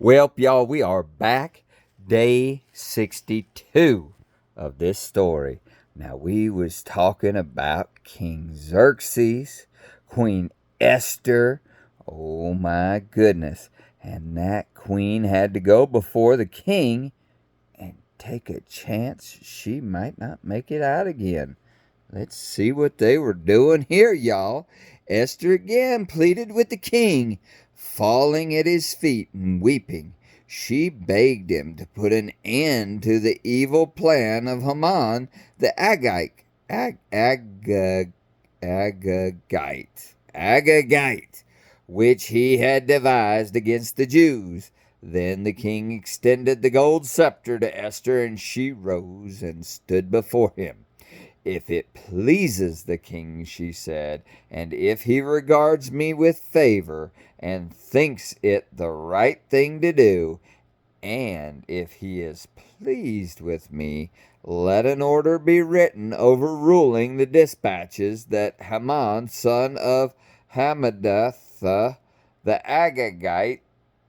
Well, y'all, we are back. Day 62 of this story. Now, we was talking about King Xerxes, Queen Esther. Oh, my goodness. And that queen had to go before the king and take a chance she might not make it out again. Let's see what they were doing here, y'all. Esther again pleaded with the king, falling at his feet and weeping. She begged him to put an end to the evil plan of Haman the Agagite, which he had devised against the Jews. Then the king extended the gold scepter to Esther, and she rose and stood before him. "If it pleases the king," she said, "and if he regards me with favor and thinks it the right thing to do, and if he is pleased with me, let an order be written overruling the dispatches that Haman, son of Hammedatha, the Agagite,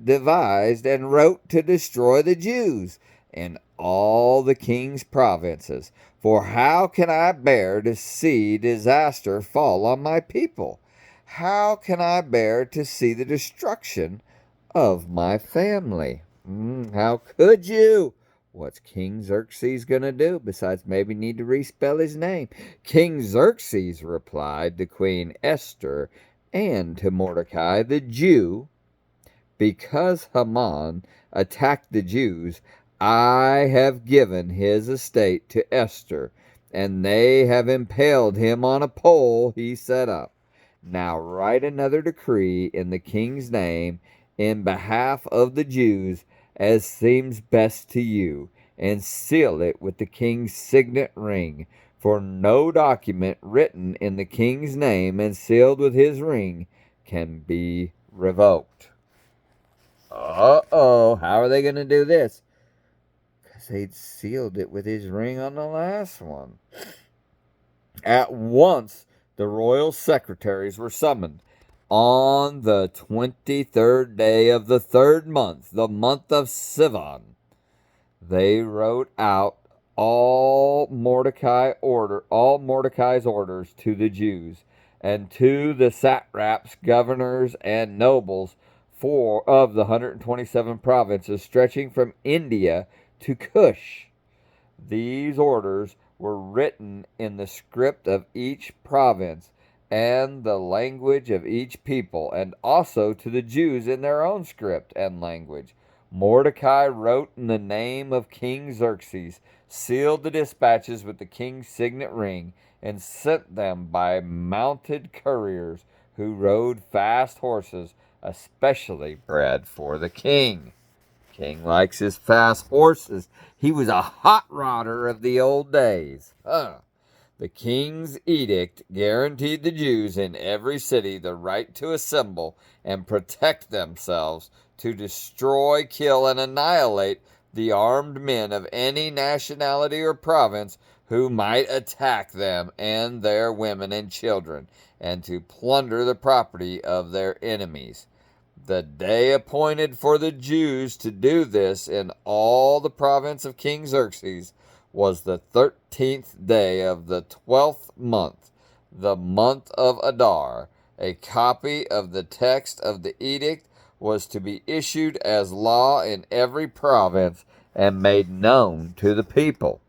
devised and wrote to destroy the Jews in all the king's provinces. For how can I bear to see disaster fall on my people? How can I bear to see the destruction of my family?" How could you? What's King Xerxes going to do besides maybe need to respell his name? King Xerxes replied to Queen Esther and to Mordecai the Jew, "Because Haman attacked the Jews, I have given his estate to Esther, and they have impaled him on a pole he set up. Now write another decree in the king's name in behalf of the Jews as seems best to you, and seal it with the king's signet ring. For no document written in the king's name and sealed with his ring can be revoked." Uh-oh, how are they going to do this? Because they'd sealed it with his ring on the last one. At once, the royal secretaries were summoned. On the 23rd day of the third month, the month of Sivan, they wrote out all Mordecai's orders to the Jews and to the satraps, governors, and nobles of the 127 provinces stretching from India to Cush. These orders were written in the script of each province and the language of each people, and also to the Jews in their own script and language. Mordecai wrote in the name of King Xerxes, sealed the dispatches with the king's signet ring, and sent them by mounted couriers who rode fast horses, especially bred for the king. King likes his fast horses. He was a hot rodder of the old days. The king's edict guaranteed the Jews in every city the right to assemble and protect themselves, to destroy, kill, and annihilate the armed men of any nationality or province who might attack them and their women and children, and to plunder the property of their enemies. The day appointed for the Jews to do this in all the province of King Xerxes was the 13th day of the 12th month, the month of Adar. A copy of the text of the edict was to be issued as law in every province and made known to the people.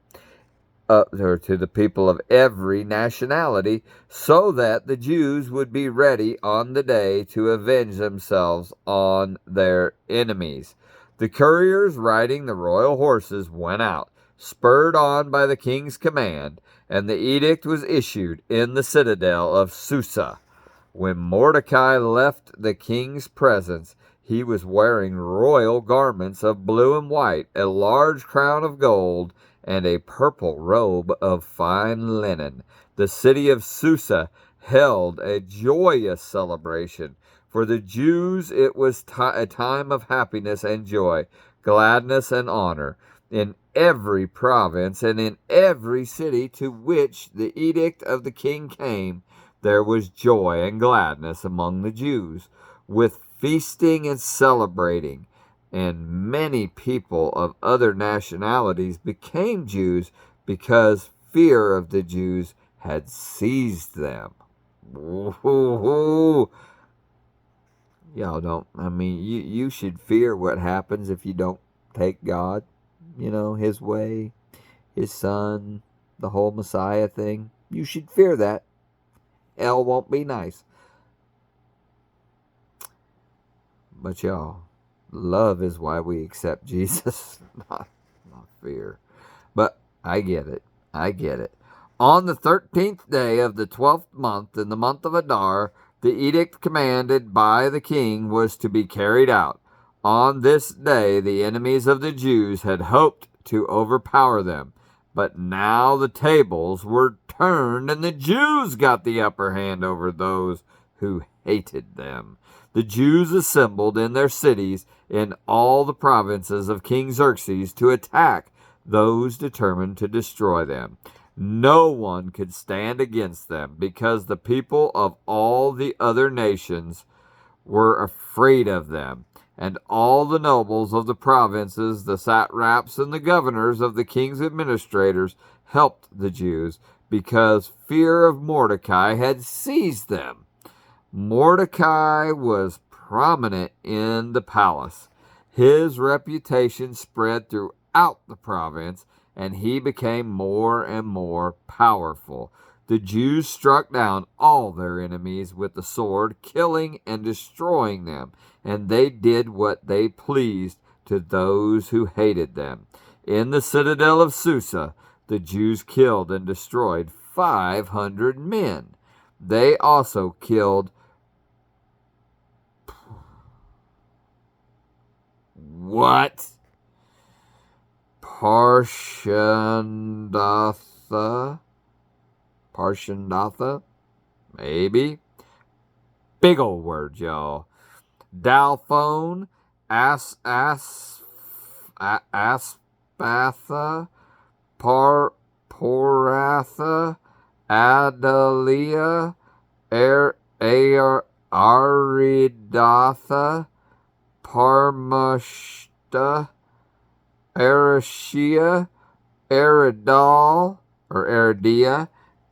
Or to the people of every nationality, so that the Jews would be ready on the day to avenge themselves on their enemies. The couriers riding the royal horses went out, spurred on by the king's command, and the edict was issued in the citadel of Susa. When Mordecai left the king's presence, he was wearing royal garments of blue and white, a large crown of gold, and a purple robe of fine linen. The city of Susa held a joyous celebration. For the Jews it was a time of happiness and joy, gladness and honor. In every province and in every city to which the edict of the king came, there was joy and gladness among the Jews, with feasting and celebrating. and many people of other nationalities became Jews because fear of the Jews had seized them. Ooh, y'all don't, I mean, you should fear what happens if you don't take God, His way, His Son, the whole Messiah thing. You should fear that. Hell won't be nice. But y'all, love is why we accept Jesus, not fear. But I get it. I get it. On the 13th day of the 12th month, in the month of Adar, the edict commanded by the king was to be carried out. On this day, the enemies of the Jews had hoped to overpower them. But now the tables were turned, and the Jews got the upper hand over those who hated them. The Jews assembled in their cities in all the provinces of King Xerxes to attack those determined to destroy them. No one could stand against them because the people of all the other nations were afraid of them. And all the nobles of the provinces, the satraps, and the governors of the king's administrators helped the Jews because fear of Mordecai had seized them. Mordecai was prominent in the palace. His reputation spread throughout the province, and he became more and more powerful. The Jews struck down all their enemies with the sword, killing and destroying them, and they did what they pleased to those who hated them. In the citadel of Susa, the Jews killed and destroyed 500 men. They also killed what? Parshandatha? Maybe. Big old word, y'all. Dalphone, Aspatha, Poratha, Adalia, Aridatha, Parmashta, Arashia, Aridal, or Aridia,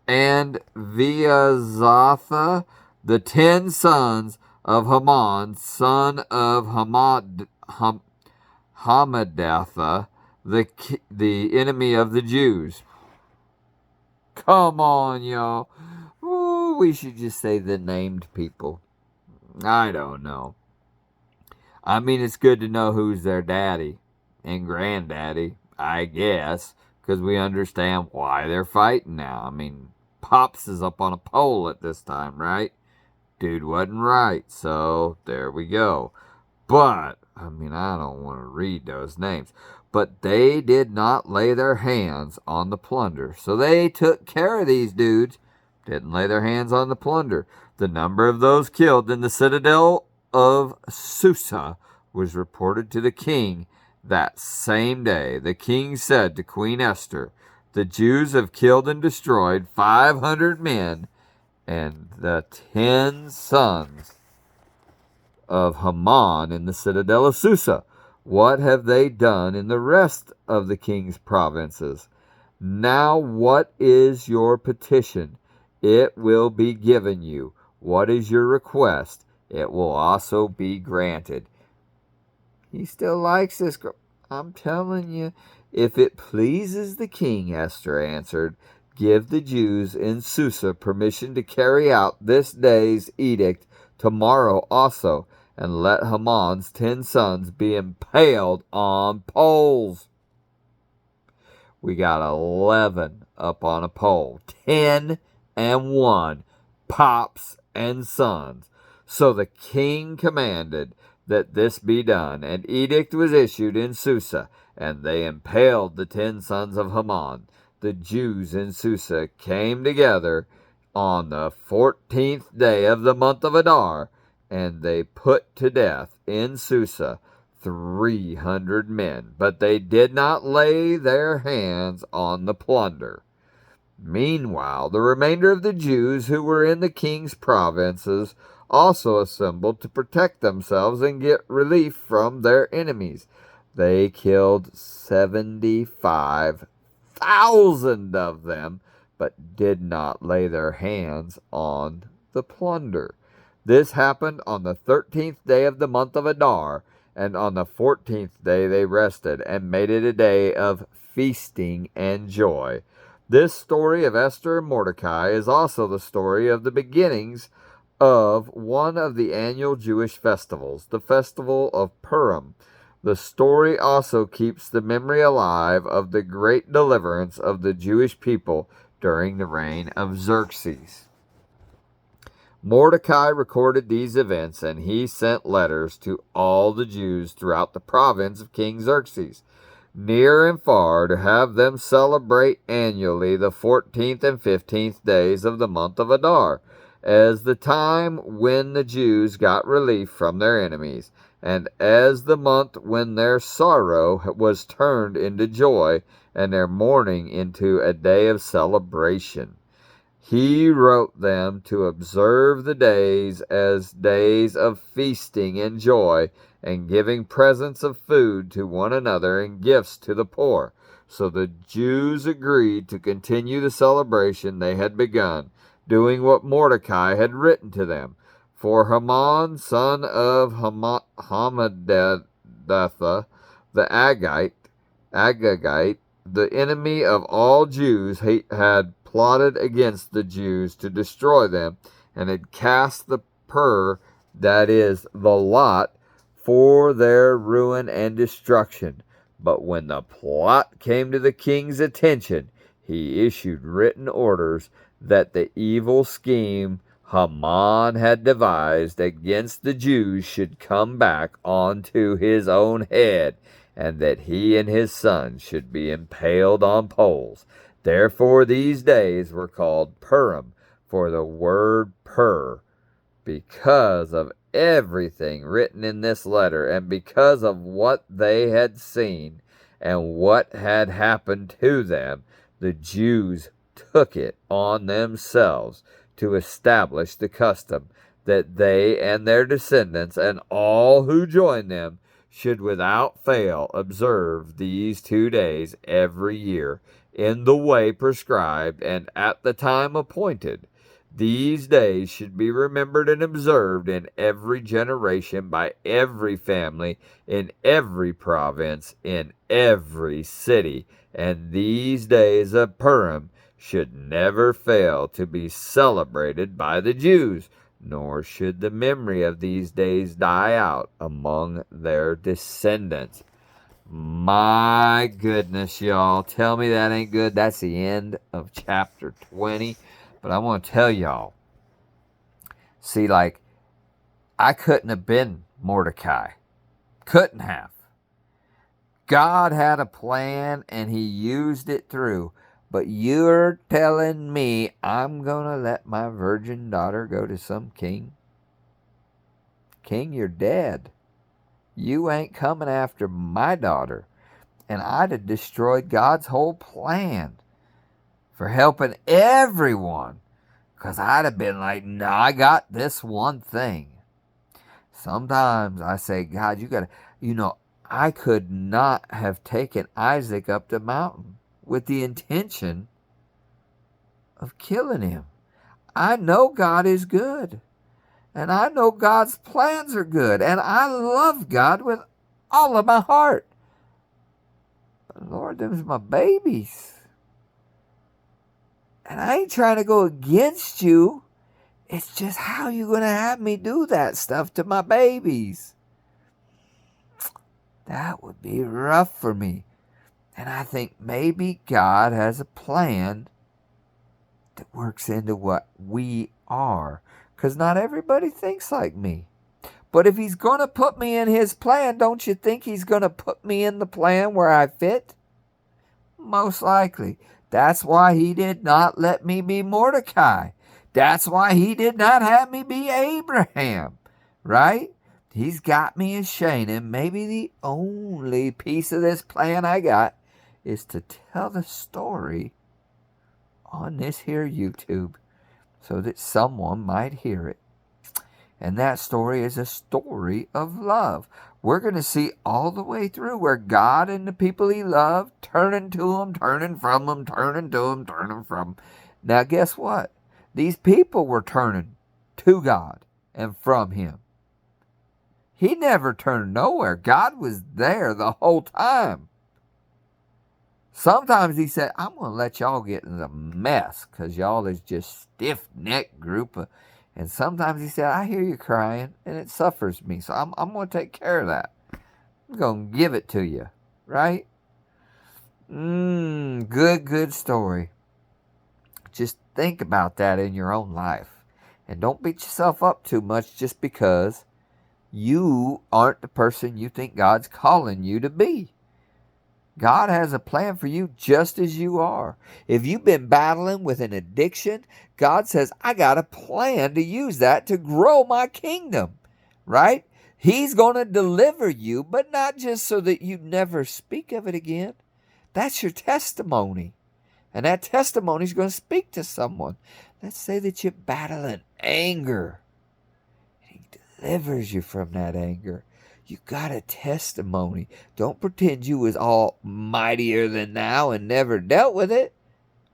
and Viazatha, the 10 sons of Haman, son of Hamadatha, the enemy of the Jews. Come on, y'all. Ooh, we should just say the named people. I don't know. I mean, it's good to know who's their daddy and granddaddy, I guess, because we understand why they're fighting now. I mean, Pops is up on a pole at this time, right? Dude wasn't right, so there we go. But, I mean, I don't want to read those names. But they did not lay their hands on the plunder. So they took care of these dudes, didn't lay their hands on the plunder. The number of those killed in the citadel of Susa was reported to the king that same day. The king said to Queen Esther, "The Jews have killed and destroyed 500 men, and the 10 sons of Haman in the citadel of Susa. What have they done in the rest of the king's provinces? Now what is your petition? It will be given you. What is your request? It will also be granted." He still likes this girl. I'm telling you, if it pleases the king, Esther answered, give the Jews in Susa permission to carry out this day's edict tomorrow also, and let Haman's 10 sons be impaled on poles. We got 11 up on a pole, 10 and 1, Pops and sons. So the king commanded that this be done. An edict was issued in Susa, and they impaled the 10 sons of Haman. The Jews in Susa came together on the 14th day of the month of Adar, and they put to death in Susa 300 men, but they did not lay their hands on the plunder. Meanwhile, the remainder of the Jews who were in the king's provinces also assembled to protect themselves and get relief from their enemies. They killed 75,000 of them, but did not lay their hands on the plunder. This happened on the 13th day of the month of Adar, and on the 14th day they rested and made it a day of feasting and joy. This story of Esther and Mordecai is also the story of the beginnings of one of the annual Jewish festivals, the festival of Purim. The story also keeps the memory alive of the great deliverance of the Jewish people during the reign of Xerxes. Mordecai recorded these events, and he sent letters to all the Jews throughout the province of King Xerxes, near and far, to have them celebrate annually the 14th and 15th days of the month of Adar, as the time when the Jews got relief from their enemies, and as the month when their sorrow was turned into joy, and their mourning into a day of celebration. He wrote them to observe the days as days of feasting and joy, and giving presents of food to one another and gifts to the poor. So the Jews agreed to continue the celebration they had begun, doing what Mordecai had written to them. For Haman, son of Hammedatha, the Agagite, the enemy of all Jews, had plotted against the Jews to destroy them, and had cast the pur, that is, the lot, for their ruin and destruction. But when the plot came to the king's attention, he issued written orders that the evil scheme Haman had devised against the Jews should come back onto his own head, and that he and his sons should be impaled on poles. Therefore these days were called Purim, for the word pur, because of everything written in this letter, and because of what they had seen and what had happened to them. The Jews took it on themselves to establish the custom that they and their descendants and all who join them should without fail observe these 2 days every year in the way prescribed and at the time appointed. These days should be remembered and observed in every generation by every family, in every province, in every city. And these days of Purim should never fail to be celebrated by the Jews, nor should the memory of these days die out among their descendants. My goodness, y'all. Tell me that ain't good. That's the end of chapter 20. But I want to tell y'all, see, like, I couldn't have been Mordecai. Couldn't have. God had a plan and he used it through. But you're telling me I'm going to let my virgin daughter go to some king? King, you're dead. You ain't coming after my daughter. And I'd have destroyed God's whole plan for helping everyone. Because I'd have been like, no, I got this one thing. Sometimes I say, God, you got to, I could not have taken Isaac up the mountain with the intention of killing him. I know God is good. And I know God's plans are good. And I love God with all of my heart. But Lord, them's my babies. And I ain't trying to go against you. It's just how you going to have me do that stuff to my babies. That would be rough for me. And I think maybe God has a plan that works into what we are. Because not everybody thinks like me. But if he's going to put me in his plan, don't you think he's going to put me in the plan where I fit? Most likely. That's why he did not let me be Mordecai. That's why he did not have me be Abraham. Right? He's got me as Shane. And maybe the only piece of this plan I got is to tell the story on this here YouTube so that someone might hear it. And that story is a story of love. We're going to see all the way through where God and the people he loved turning to him, turning from him, turning to him, turning from him. Now, guess what? These people were turning to God and from him. He never turned nowhere. God was there the whole time. Sometimes he said, I'm going to let y'all get in a mess because y'all is just stiff-necked group. And sometimes he said, I hear you crying and it suffers me. So I'm going to take care of that. I'm going to give it to you. Right? Good story. Just think about that in your own life. And don't beat yourself up too much just because you aren't the person you think God's calling you to be. God has a plan for you just as you are. If you've been battling with an addiction, God says, I got a plan to use that to grow my kingdom, right? He's going to deliver you, but not just so that you never speak of it again. That's your testimony. And that testimony is going to speak to someone. Let's say that you're battling anger. He delivers you from that anger. You got a testimony. Don't pretend you was all mightier than thou and never dealt with it.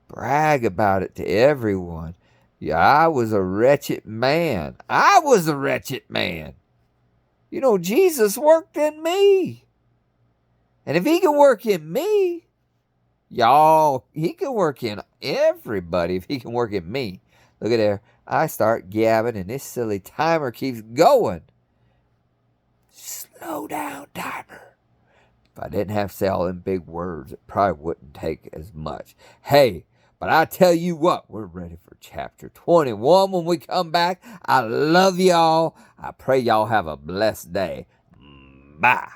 Brag about it to everyone. Yeah, I was a wretched man. I was a wretched man. You know, Jesus worked in me. And if he can work in me, y'all, he can work in everybody if he can work in me. Look at there. I start gabbing and this silly timer keeps going. Slow down, timer. If I didn't have to say all them big words, it probably wouldn't take as much. Hey, but I tell you what, we're ready for chapter 21 when we come back. I love y'all. I pray y'all have a blessed day. Bye.